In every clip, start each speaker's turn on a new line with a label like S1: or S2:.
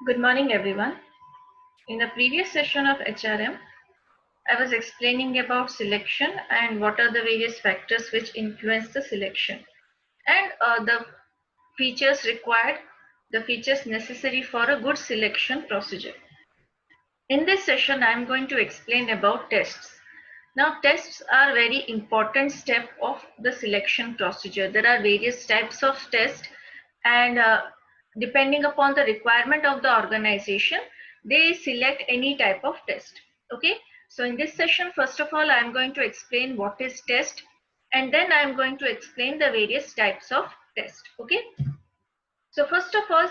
S1: Good morning, everyone. In the previous session of HRM, I was explaining about selection and what are the various factors which influence the selection and the features required, the features necessary for a good selection procedure. In this session, I am going to explain about tests. Now, tests are very important step of the selection procedure. There are various types of tests, and depending upon the requirement of the organization, they select any type of test. Okay. So in this session, first of all, I am going to explain what is test, and then I am going to explain the various types of test. Okay. So first of all,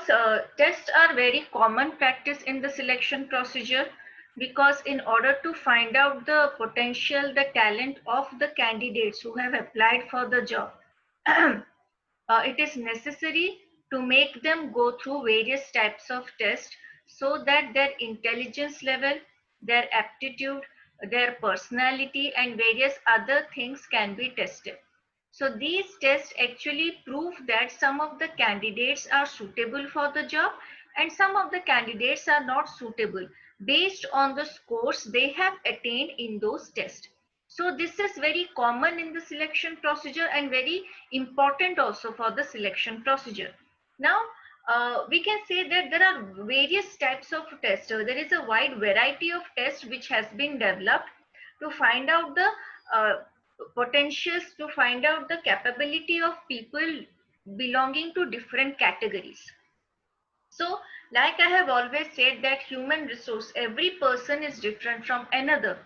S1: tests are very common practice in the selection procedure because in order to find out the potential, the talent of the candidates who have applied for the job, it is necessary to make them go through various types of tests so that their intelligence level, their aptitude, their personality, and various other things can be tested. So these tests actually prove that some of the candidates are suitable for the job and some of the candidates are not suitable based on the scores they have attained in those tests. So this is very common in the selection procedure and very important also for the selection procedure. Now, we can say that there are various types of tests. There is a wide variety of tests which has been developed to find out the potentials, to find out the capability of people belonging to different categories. So, like I have always said that human resource, every person is different from another.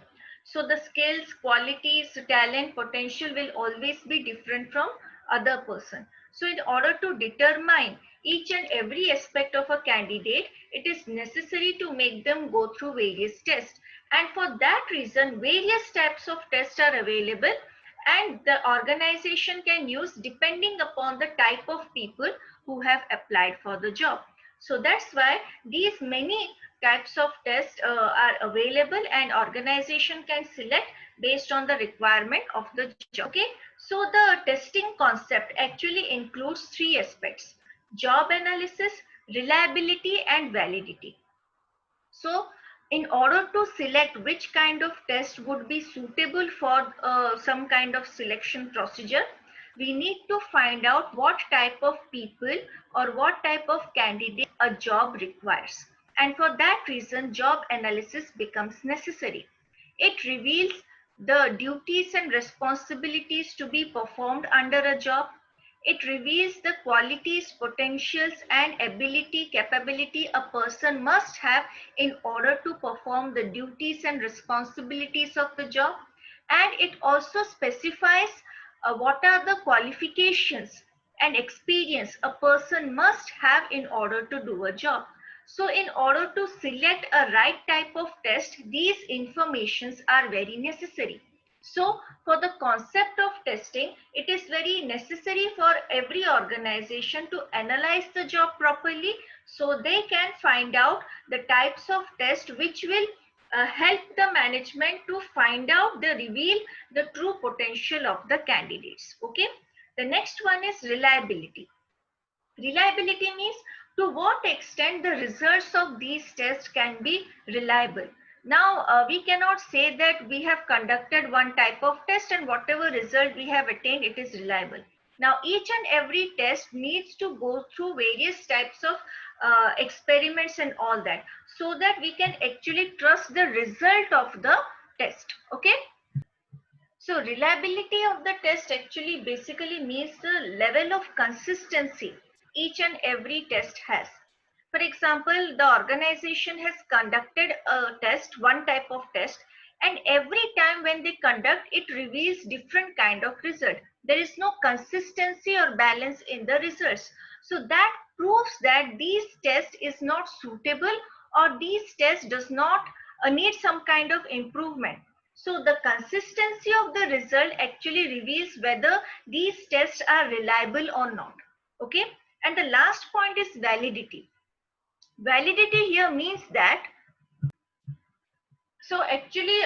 S1: So the skills, qualities, talent, potential will always be different from other person. So in order to determine each and every aspect of a candidate, it is necessary to make them go through various tests. And for that reason, various types of tests are available and the organization can use depending upon the type of people who have applied for the job. So that's why these many types of tests are available and organization can select based on the requirement of the job. Okay. So the testing concept actually includes three aspects: job analysis, reliability, and validity. So in order to select which kind of test would be suitable for some kind of selection procedure, we need to find out what type of people or what type of candidate a job requires. And for that reason, job analysis becomes necessary. It reveals the duties and responsibilities to be performed under a job. It reveals the qualities, potentials, and ability, capability a person must have in order to perform the duties and responsibilities of the job. And it also specifies what are the qualifications and experience a person must have in order to do a job. So in order to select a right type of test, these informations are very necessary. So for the concept of testing, it is very necessary for every organization to analyze the job properly so they can find out the types of test which will help the management to find out, the reveal the true potential of the candidates. Okay. The next one is reliability. Reliability means to what extent the results of these tests can be reliable. Now, we cannot say that we have conducted one type of test and whatever result we have attained, it is reliable. Now, each and every test needs to go through various types of experiments and all that so that we can actually trust the result of the test. Okay. So reliability of the test actually basically means the level of consistency each and every test has. For example, the organization has conducted a test, one type of test, and every time when they conduct, it reveals different kind of result. There is no consistency or balance in the results. So that proves that these test is not suitable or these test does not need some kind of improvement. So the consistency of the result actually reveals whether these tests are reliable or not. Okay. And the last point is validity. Validity here means that, so actually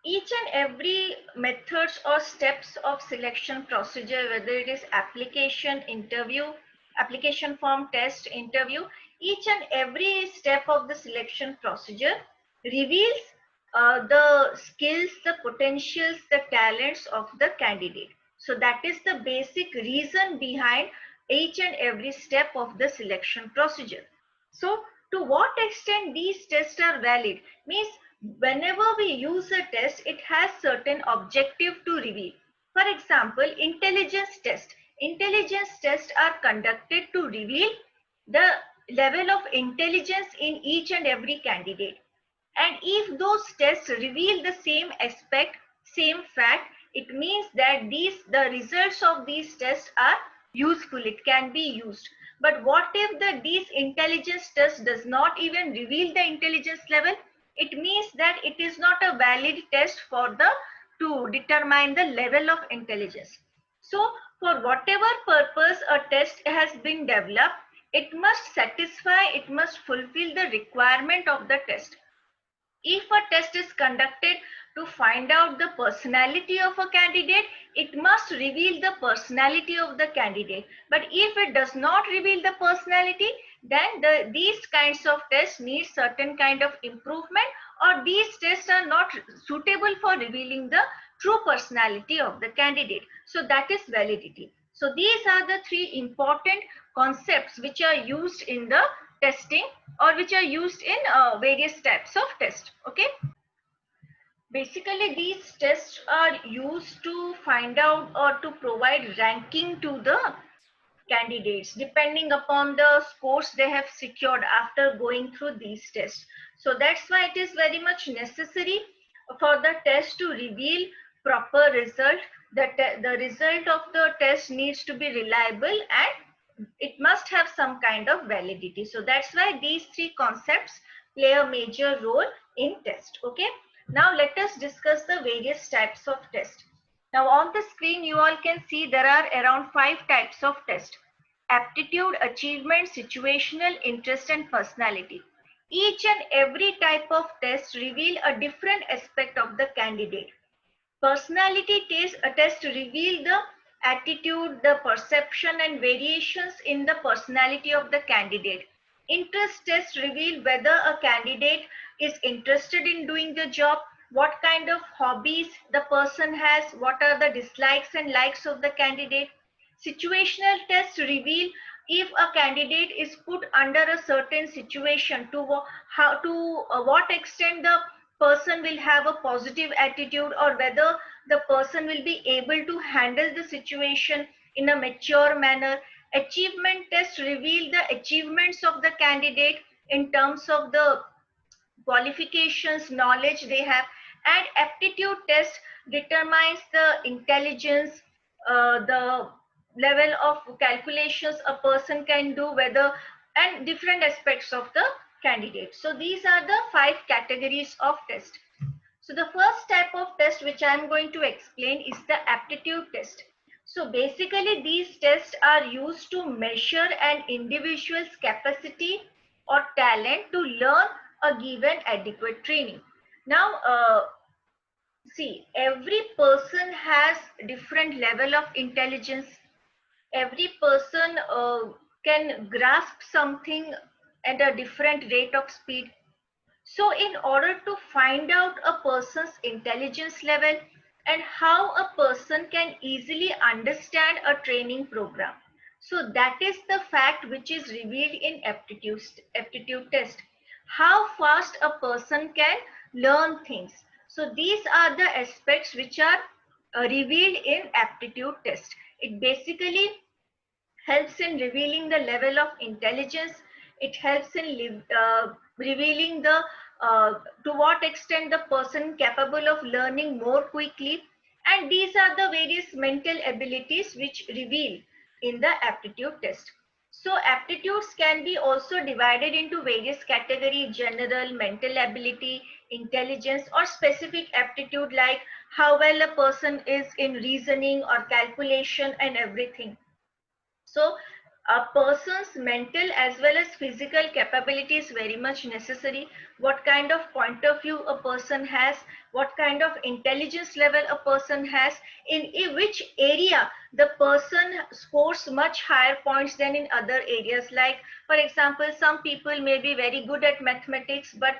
S1: each and every methods or steps of selection procedure, whether it is application, interview, application form, test, interview, Each and every step of the selection procedure reveals the skills, the potentials, the talents of the candidate. So that is the basic reason behind each and every step of the selection procedure. So to what extent these tests are valid means whenever we use a test, it has certain objective to reveal. For example, intelligence test. Intelligence tests are conducted to reveal the level of intelligence in each and every candidate. And if those tests reveal the same aspect, same fact, it means that the results of these tests are useful. It can be used. But what if these intelligence tests does not even reveal the intelligence level? It means that it is not a valid test for the to determine the level of intelligence. So for whatever purpose a test has been developed, it must satisfy, it must fulfill the requirement of the test. If a test is conducted to find out the personality of a candidate, it must reveal the personality of the candidate. But if it does not reveal the personality, then these kinds of tests need certain kind of improvement, or these tests are not suitable for revealing the true personality of the candidate. So that is validity. So these are the three important concepts which are used in the testing, or which are used in various types of tests. Okay, basically these tests are used to find out or to provide ranking to the candidates depending upon the scores they have secured after going through these tests. So that's why it is very much necessary for the test to reveal proper result. The result of the test needs to be reliable and it must have some kind of validity. So that's why these three concepts play a major role in test. Okay, now let us discuss the various types of test. Now on the screen you all can see there are around 5 types of test: aptitude, achievement, situational, interest and personality. Each and every type of test reveal a different aspect of the candidate. Personality test reveal the attitude, the perception and variations in the personality of the candidate. Interest test reveal whether a candidate is interested in doing the job, what kind of hobbies the person has, what are the dislikes and likes of the candidate. Situational tests reveal if a candidate is put under a certain situation, to how to what extent the person will have a positive attitude, or whether the person will be able to handle the situation in a mature manner. Achievement tests reveal the achievements of the candidate in terms of the qualifications, knowledge they have. And aptitude test determines the intelligence, the level of calculations a person can do, whether, and different aspects of the candidate. So these are the 5 categories of test. So the first type of test which I am going to explain is the aptitude test. So basically these tests are used to measure an individual's capacity or talent to learn a given adequate training. Now see, every person has different level of intelligence. Every person can grasp something at a different rate of speed. So in order to find out a person's intelligence level and how a person can easily understand a training program, so that is the fact which is revealed in aptitude test. How fast a person can learn things. So these are the aspects which are revealed in aptitude test. It basically helps in revealing the level of intelligence. It helps in revealing the to what extent the person capable of learning more quickly. And these are the various mental abilities which reveal in the aptitude test. So aptitudes can be also divided into various categories: general, mental ability, intelligence, or specific aptitude, like how well a person is in reasoning or calculation and everything. So A person's mental as well as physical capability is very much necessary. What kind of point of view a person has, what kind of intelligence level a person has, in which area the person scores much higher points than in other areas. Like, for example, some people may be very good at mathematics, but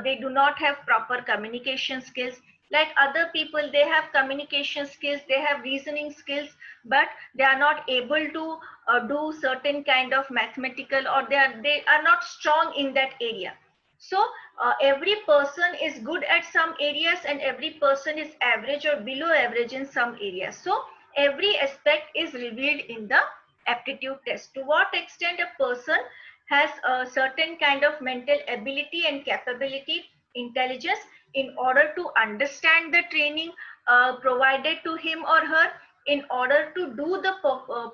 S1: they do not have proper communication skills. Like other people, they have communication skills, they have reasoning skills, but they are not able to do certain kind of mathematical, or they are not strong in that area. So every person is good at some areas and every person is average or below average in some areas. So every aspect is revealed in the aptitude test. To what extent a person has a certain kind of mental ability and capability, intelligence, in order to understand the training provided to him or her, in order to do the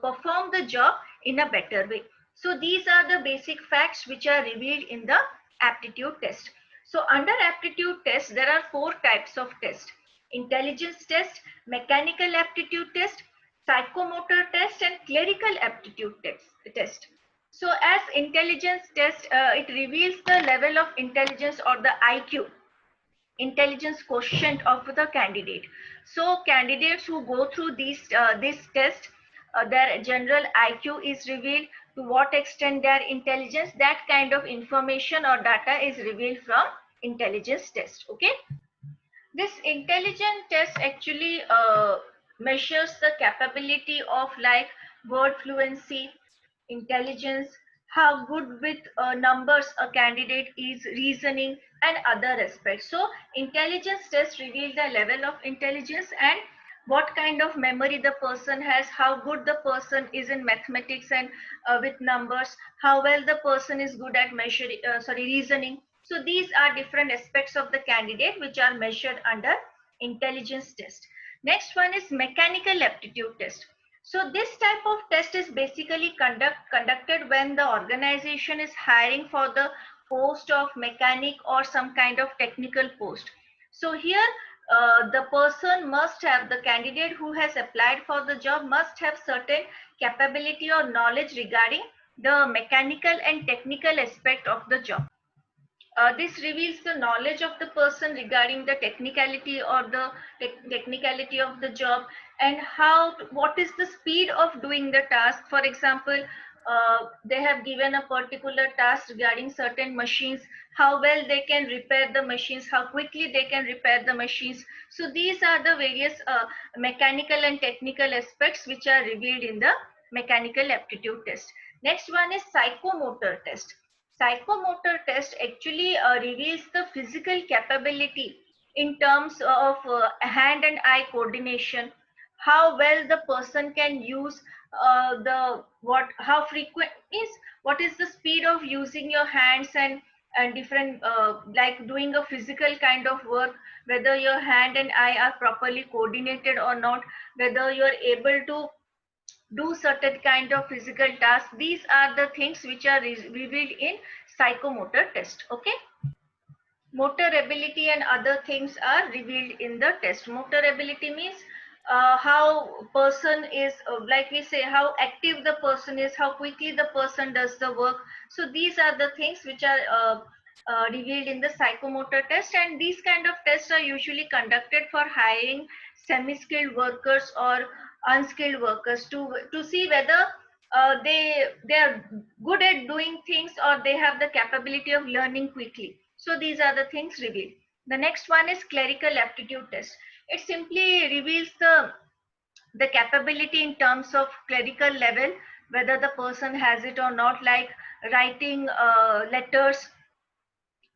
S1: perform the job in a better way. So these are the basic facts which are revealed in the aptitude test. So under aptitude test, there are 4 types of test: intelligence test, mechanical aptitude test, psychomotor test, and clerical aptitude test. So as intelligence test, it reveals the level of intelligence or the IQ, intelligence quotient of the candidate. So candidates who go through this test, their general IQ is revealed. To what extent their intelligence, that kind of information or data is revealed from intelligence test. Okay, this intelligence test actually measures the capability of like word fluency, intelligence, how good with numbers a candidate is, reasoning, and other aspects. So intelligence test reveal the level of intelligence and what kind of memory the person has, how good the person is in mathematics and with numbers, how well the person is good at reasoning. So these are different aspects of the candidate which are measured under intelligence test. Next one is mechanical aptitude test. So this type of test is basically conducted when the organization is hiring for the post of mechanic or some kind of technical post. So here the person must have, the candidate who has applied for the job must have certain capability or knowledge regarding the mechanical and technical aspect of the job. This reveals the knowledge of the person regarding the technicality or the technicality of the job, and how, what is the speed of doing the task. For example, they have given a particular task regarding certain machines, how well they can repair the machines, how quickly they can repair the machines. So these are the various mechanical and technical aspects which are revealed in the mechanical aptitude test. Next one is psychomotor test. Psychomotor test actually reveals the physical capability in terms of hand and eye coordination, how well the person can use how frequent is, what is the speed of using your hands and different like doing a physical kind of work, whether your hand and eye are properly coordinated or not, whether you're able to do certain kind of physical tasks. These are the things which are revealed in psychomotor test. Okay, motor ability and other things are revealed in the test. Motor ability means how person is, like we say, how active the person is, how quickly the person does the work. So these are the things which are revealed in the psychomotor test, and these kind of tests are usually conducted for hiring semi-skilled workers or unskilled workers to see whether they are good at doing things or they have the capability of learning quickly. So these are the things revealed. The next one is clerical aptitude test. It simply reveals the capability in terms of clerical level, whether the person has it or not, like writing letters,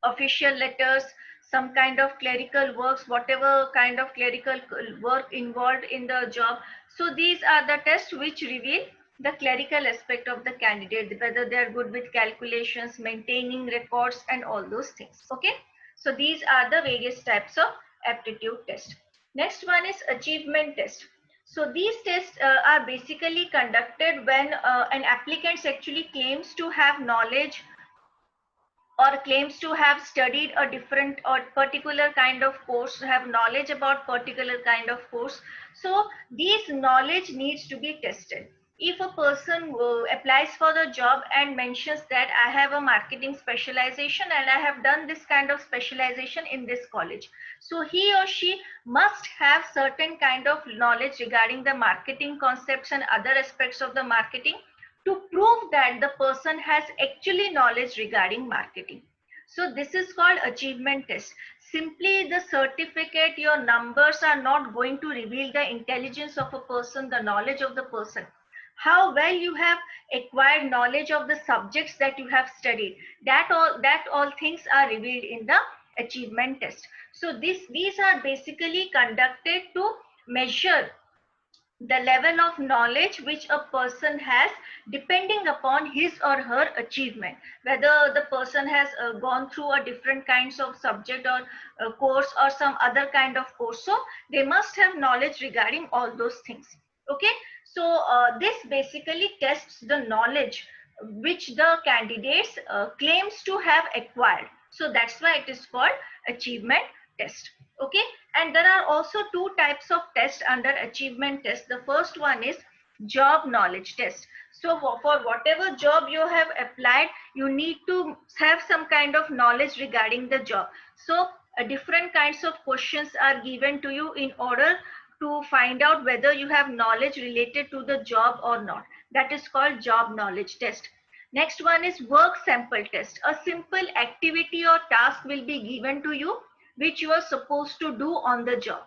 S1: official letters, some kind of clerical works, whatever kind of clerical work involved in the job. So these are the tests which reveal the clerical aspect of the candidate, whether they are good with calculations, maintaining records, and all those things. Okay, so these are the various types of aptitude test. Next one is achievement test. So these tests are basically conducted when an applicant actually claims to have knowledge or claims to have studied a different or particular kind of course, have knowledge about particular kind of course. So these knowledge needs to be tested. If a person applies for the job and mentions that I have a marketing specialization and I have done this kind of specialization in this college, so he or she must have certain kind of knowledge regarding the marketing concepts and other aspects of the marketing to prove that the person has actually knowledge regarding marketing. So this is called achievement test. Simply the certificate, your numbers are not going to reveal the intelligence of a person, the knowledge of the person. How well you have acquired knowledge of the subjects that you have studied, that all things are revealed in the achievement test. So these are basically conducted to measure the level of knowledge which a person has depending upon his or her achievement, whether the person has gone through a different kinds of subject or course or some other kind of course, so they must have knowledge regarding all those things. Okay, so this basically tests the knowledge which the candidates claims to have acquired, so that's why it is called achievement test. Okay, and there are also two types of tests under achievement test. The first one is job knowledge test. So for whatever job you have applied, you need to have some kind of knowledge regarding the job. So different kinds of questions are given to you in order to find out whether you have knowledge related to the job or not. That is called job knowledge test. Next one is work sample test. A simple activity or task will be given to you which you are supposed to do on the job.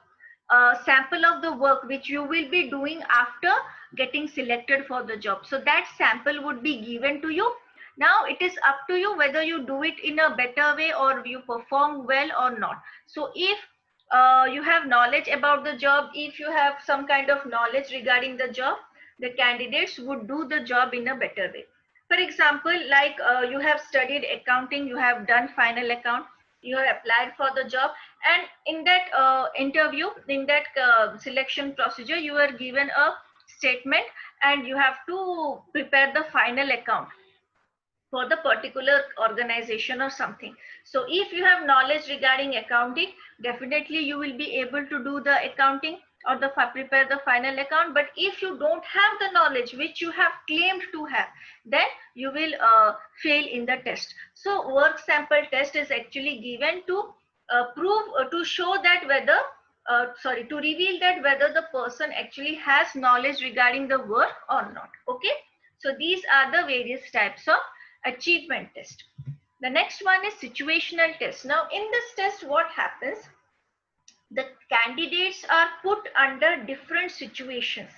S1: A sample of the work which you will be doing after getting selected for the job. So that sample would be given to you. Now it is up to you whether you do it in a better way or you perform well or not. So if you have knowledge about the job, if you have some kind of knowledge regarding the job, the candidates would do the job in a better way. For example, like you have studied accounting, you have done final account, you have applied for the job, and in that interview, in that selection procedure, you are given a statement and you have to prepare the final account for the particular organization or something. So if you have knowledge regarding accounting, definitely you will be able to do the accounting or the prepare the final account. But if you don't have the knowledge which you have claimed to have, then you will fail in the test. So work sample test is actually given to prove to show that whether to reveal that whether the person actually has knowledge regarding the work or not. Okay, so these are the various types of achievement test. The next one is situational test. Now in this test, what happens? The candidates are put under different situations.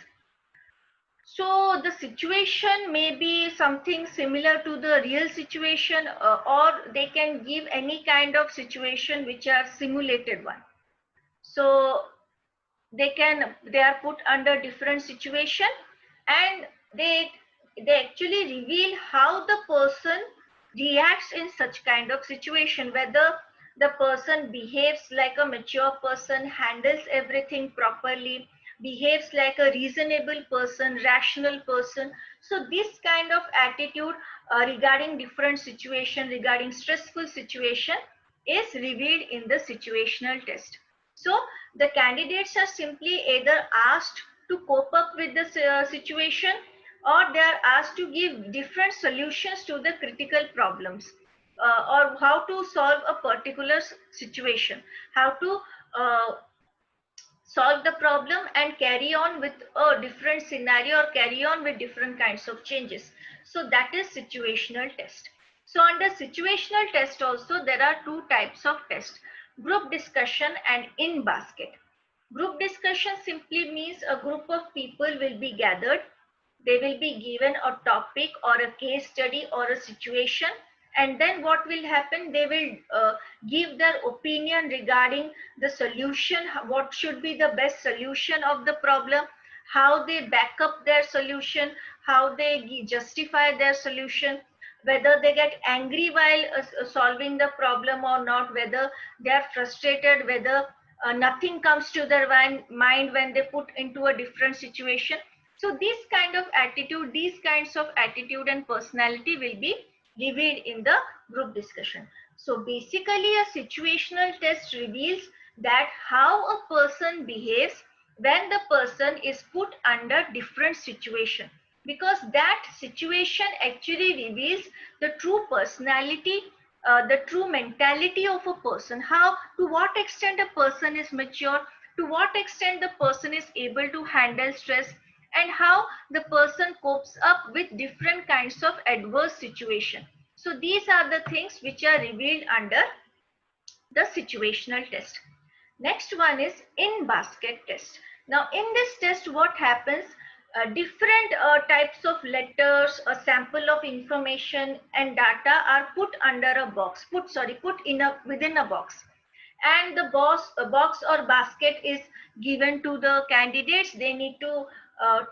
S1: So the situation may be something similar to the real situation, or they can give any kind of situation which are simulated one. So they are put under different situation, and they actually reveal how the person reacts in such kind of situation, whether the person behaves like a mature person, handles everything properly, behaves like a reasonable person, rational person. So this kind of attitude regarding different situation, regarding stressful situation, is revealed in the situational test. So the candidates are simply either asked to cope up with the situation, or they are asked to give different solutions to the critical problems, or how to solve a particular situation, how to solve the problem and carry on with a different scenario or carry on with different kinds of changes. So that is situational test. So under situational test also there are two types of test: group discussion and in basket. Group discussion simply means a group of people will be gathered. They will be given a topic or a case study or a situation, and then what will happen? They will give their opinion regarding the solution, what should be the best solution of the problem, how they back up their solution, how they justify their solution, whether they get angry while solving the problem or not, whether they are frustrated, whether nothing comes to their mind when they put into a different situation. So this kind of attitude, these kinds of attitude and personality will be revealed in the group discussion. So basically a situational test reveals that how a person behaves when the person is put under different situation. because that situation actually reveals the true personality, the true mentality of a person, how, to what extent a person is mature, to what extent the person is able to handle stress, and how the person copes up with different kinds of adverse situation. So these are the things which are revealed under the situational test. Next one is in basket test. Now in this test what happens, different types of letters, a sample of information and data are put under a box, put in a within a box, and the box or basket is given to the candidates. They need to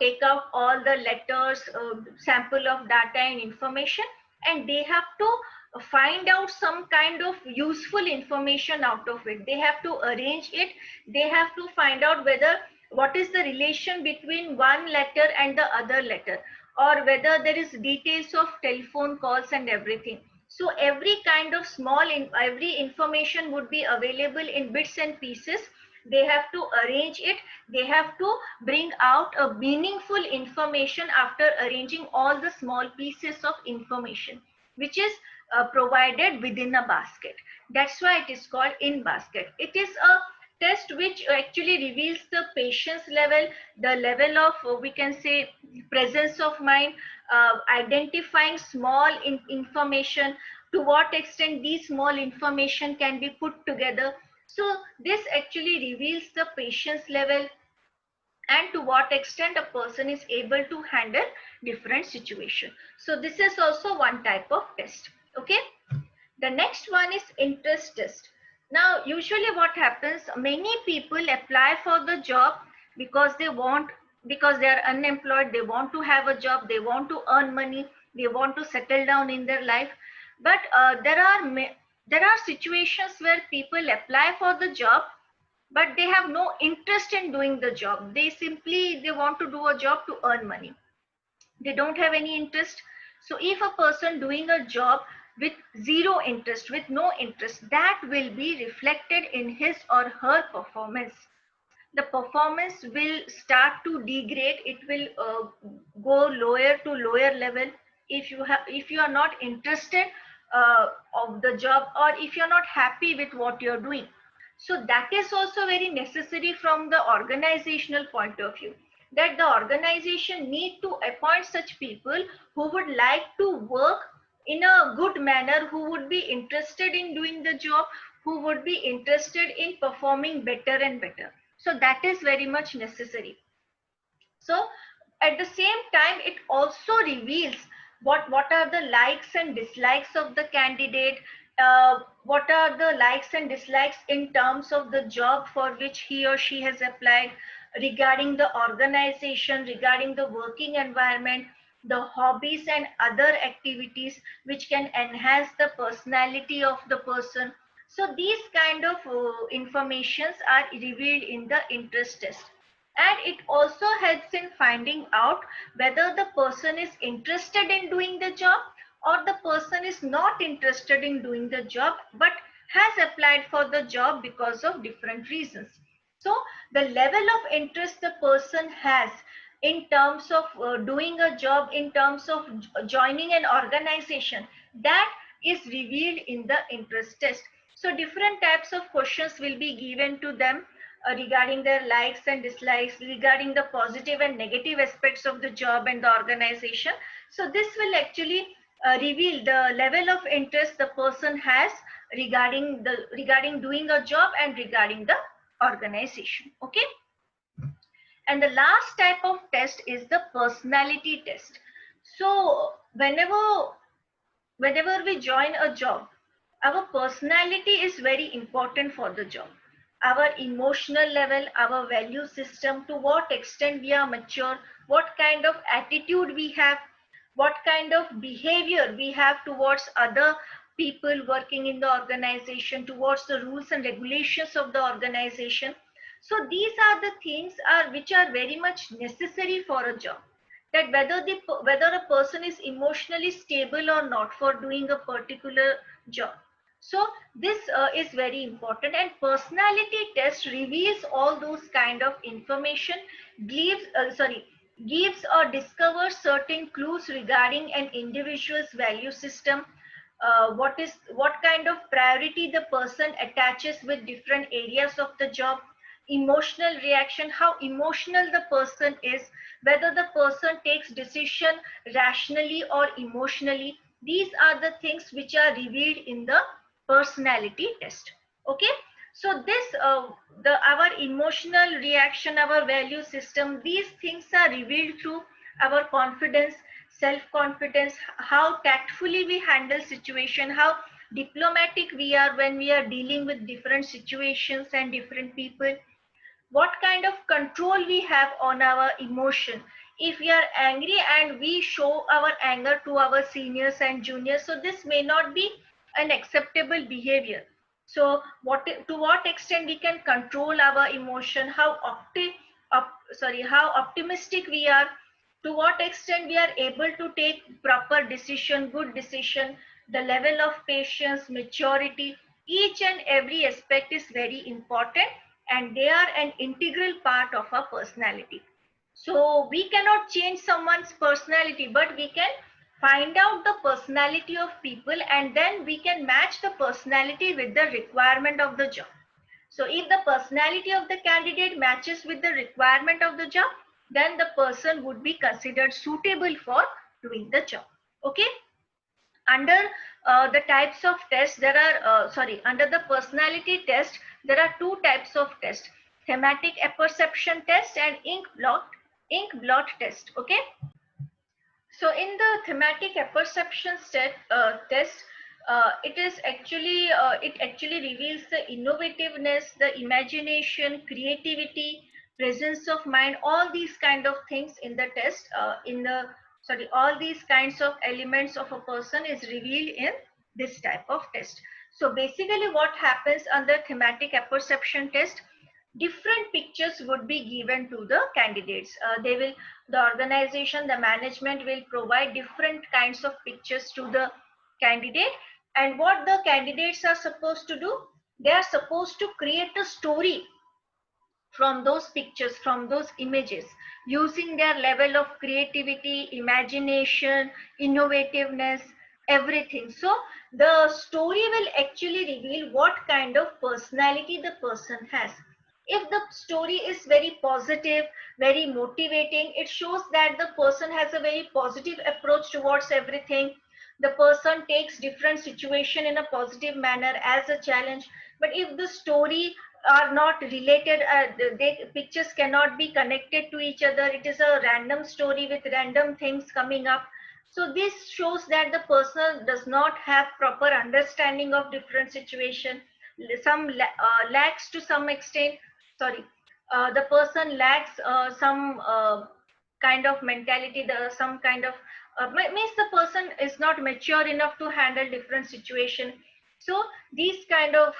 S1: take out all the letters, sample of data and information, and they have to find out some kind of useful information out of it. They have to arrange it. They have to find out whether what is the relation between one letter and the other letter, or whether there is details of telephone calls and everything. So every kind of every information would be available in bits and pieces. They have to arrange it. They have to bring out a meaningful information after arranging all the small pieces of information, which is provided within a basket. That's why it is called in basket. It is a test which actually reveals the patience level, the level of, we can say, presence of mind, identifying small information, to what extent these small information can be put together. So this actually reveals the patience level and to what extent a person is able to handle different situation. So this is also one type of test. Okay. The next one is interest test. Now, usually what happens, many people apply for the job because because they are unemployed, they want to have a job, they want to earn money, they want to settle down in their life. But there are situations where people apply for the job, but they have no interest in doing the job. They want to do a job to earn money. They don't have any interest. So if a person doing a job with zero interest, with no interest, that will be reflected in his or her performance. The performance will start to degrade. It will go lower to lower level if you are not interested of the job, or if you're not happy with what you're doing. So that is also very necessary from the organizational point of view, that the organization need to appoint such people who would like to work in a good manner, who would be interested in doing the job, who would be interested in performing better and better. So that is very much necessary. So at the same time, it also reveals what are the likes and dislikes of the candidate, what are the likes and dislikes in terms of the job for which he or she has applied, regarding the organization, regarding the working environment, the hobbies and other activities which can enhance the personality of the person. So these kind of informations are revealed in the interest test, and it also helps in finding out whether the person is interested in doing the job, or the person is not interested in doing the job but has applied for the job because of different reasons. So the level of interest the person has in terms of doing a job, in terms of joining an organization, that is revealed in the interest test. So different types of questions will be given to them regarding their likes and dislikes, regarding the positive and negative aspects of the job and the organization. So this will actually reveal the level of interest the person has regarding doing a job and regarding the organization. Okay. And the last type of test is the personality test. So whenever we join a job, our personality is very important for the job. Our emotional level, our value system, to what extent we are mature, what kind of attitude we have, what kind of behavior we have towards other people working in the organization, towards the rules and regulations of the organization. So these are the things which are very much necessary for a job, that whether a person is emotionally stable or not for doing a particular job. So this is very important, and personality test reveals all those kind of information, gives
S2: gives or discovers certain clues regarding an individual's value system, what kind of priority the person attaches with different areas of the job, emotional reaction, how emotional the person is, whether the person takes decision rationally or emotionally. These are the things which are revealed in the personality test. Okay, so this the our emotional reaction, our value system, these things are revealed through our confidence, self confidence, how tactfully we handle situation, how diplomatic we are when we are dealing with different situations and different people, what kind of control we have on our emotion. If we are angry and we show our anger to our seniors and juniors, so this may not be an acceptable behavior. So what, to what extent we can control our emotion, how optimistic we are, to what extent we are able to take proper decision, good decision, the level of patience, maturity, each and every aspect is very important, and they are an integral part of our personality. So we cannot change someone's personality, but we can find out the personality of people, and then we can match the personality with the requirement of the job. So if the personality of the candidate matches with the requirement of the job, then the person would be considered suitable for doing the job. Okay. Under the types of tests, there are under the personality test, there are two types of test: thematic apperception test and ink blot test. Okay, so in the thematic apperception test, it actually reveals the innovativeness, the imagination, creativity, presence of mind, all these kind of things in the test. All these kinds of elements of a person is revealed in this type of test. So basically, what happens under thematic apperception test? Different pictures would be given to the candidates. The organization, the management will provide different kinds of pictures to the candidate, and what the candidates are supposed to do, they are supposed to create a story from those pictures, from those images, using their level of creativity, imagination, innovativeness, everything. So the story will actually reveal what kind of personality the person has. If the story is very positive, very motivating, it shows that the person has a very positive approach towards everything. The person takes different situation in a positive manner as a challenge. But if the story are not related, pictures cannot be connected to each other, it is a random story with random things coming up, so this shows that the person does not have proper understanding of different situation. Lacks to some extent, sorry the person lacks some kind of mentality, the some kind of means the person is not mature enough to handle different situation. So these kind of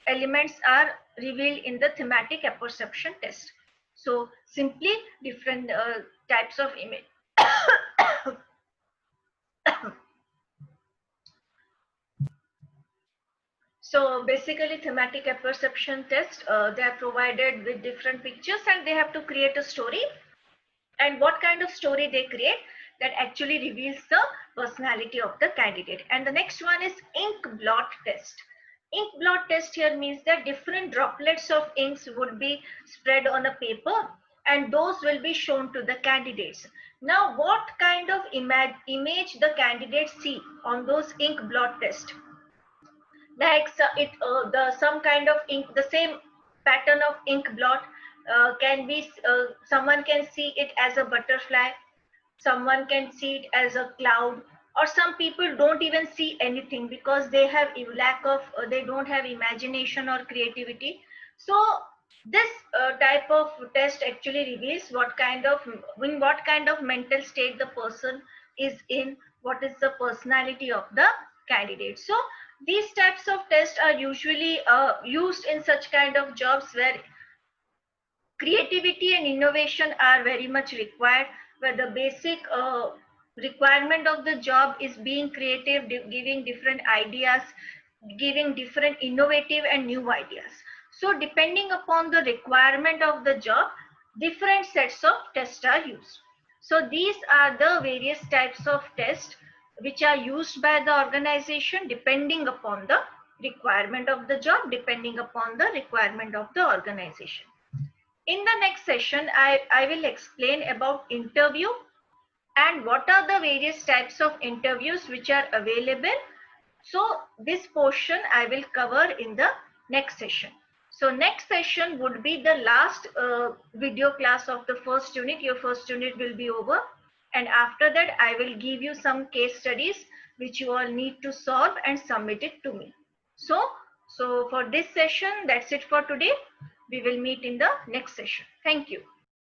S2: elements are revealed in the thematic apperception test. So simply different types of image. So basically thematic apperception test, they are provided with different pictures and they have to create a story, and what kind of story they create, that actually reveals the personality of the candidate. And the next one is ink blot test. Ink blot test here means that different droplets of inks would be spread on a paper, and those will be shown to the candidates. Now what kind of image the candidates see on those ink blot test? Like the some kind of ink, the same pattern of ink blot can be someone can see it as a butterfly, someone can see it as a cloud, or some people don't even see anything because they have lack of they don't have imagination or creativity. So this type of test actually reveals what kind of, in what kind of mental state the person is in, what is the personality of the candidate. So these types of tests are usually used in such kind of jobs where creativity and innovation are very much required, where the basic requirement of the job is being creative, giving different ideas, giving different innovative and new ideas. So depending upon the requirement of the job, different sets of tests are used. So these are the various types of tests which are used by the organization depending upon the requirement of the job, depending upon the requirement of the organization. In the next session, I will explain about interview and what are the various types of interviews which are available. So this portion I will cover in the next session. So next session would be the last video class of the first unit. Your first unit will be over. And after that, I will give you some case studies which you all need to solve and submit it to me. So for this session, that's it for today. We will meet in the next session. Thank you.